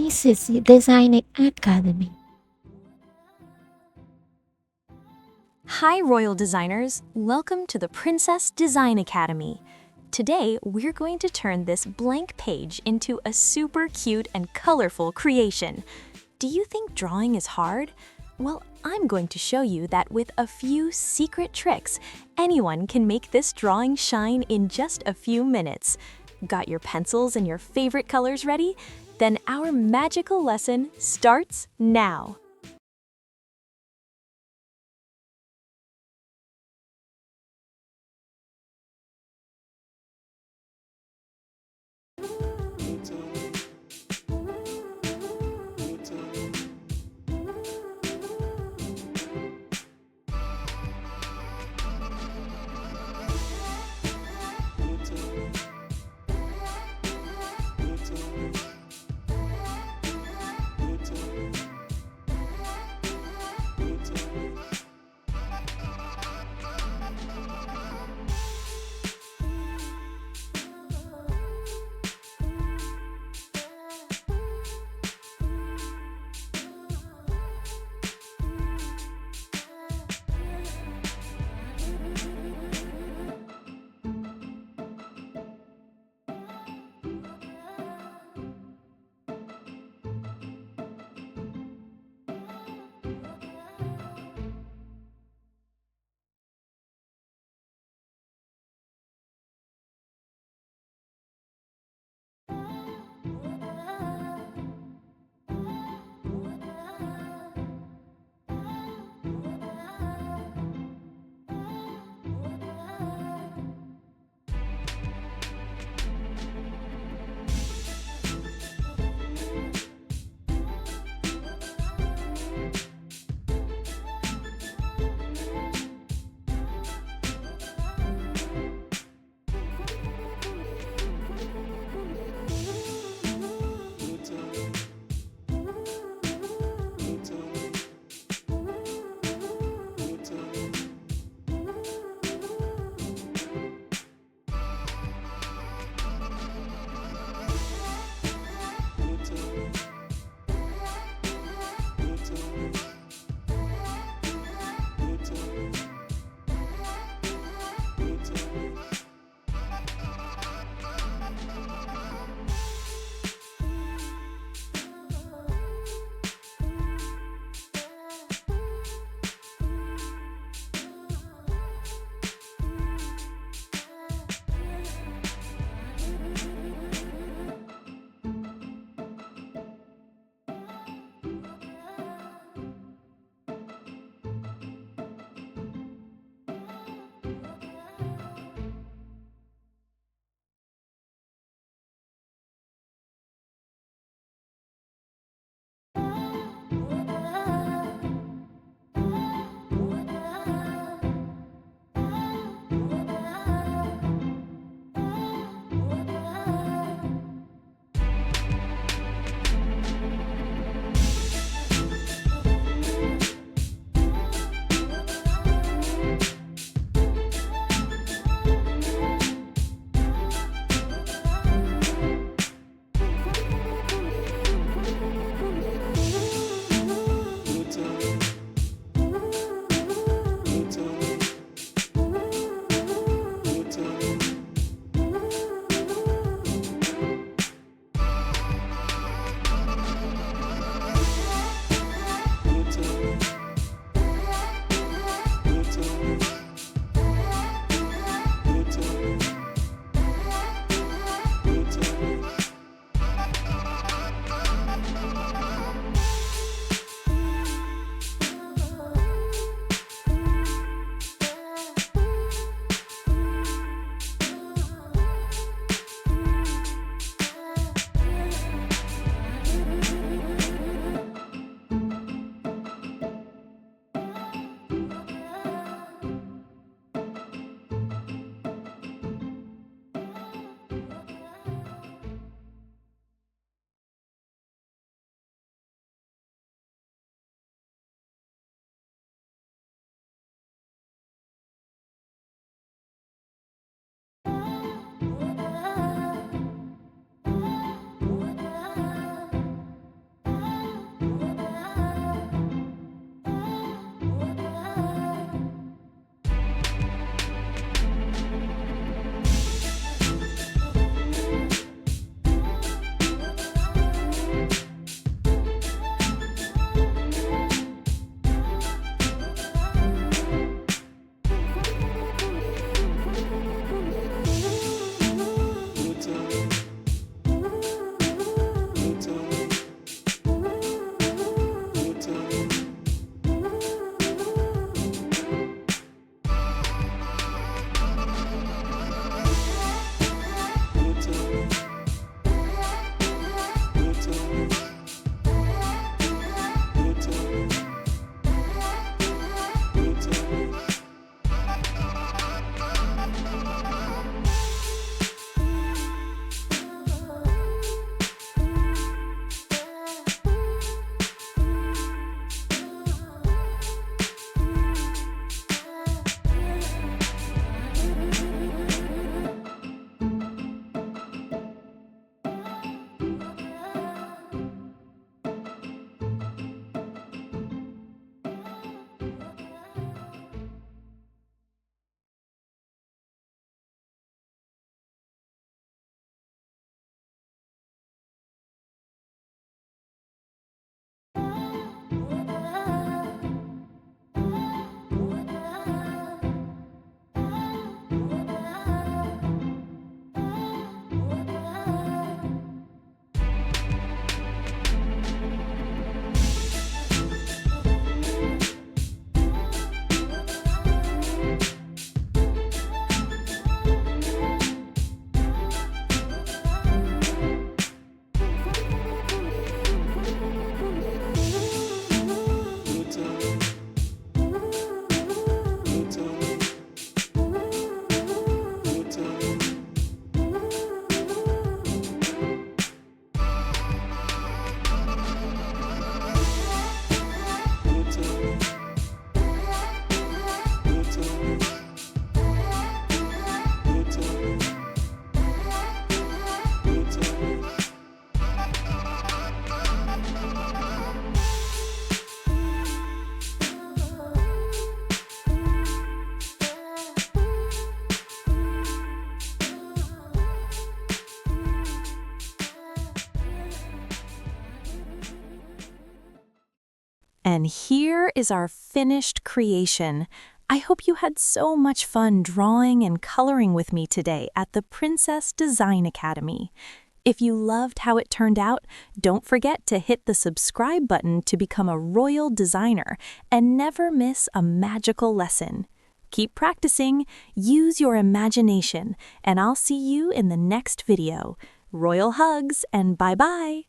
PCC Design Academy. Hi, Royal Designers! Welcome to the Princess Design Academy. Today, we're going to turn this blank page into a super cute and colorful creation. Do you think drawing is hard? Well, I'm going to show you that with a few secret tricks, anyone can make this drawing shine in just a few minutes. Got your pencils and your favorite colors ready? Then our magical lesson starts now. And here is our finished creation. I hope you had so much fun drawing and coloring with me today at the Princess Design Academy. If you loved how it turned out, don't forget to hit the subscribe button to become a royal designer and never miss a magical lesson. Keep practicing, use your imagination, and I'll see you in the next video. Royal hugs and bye-bye!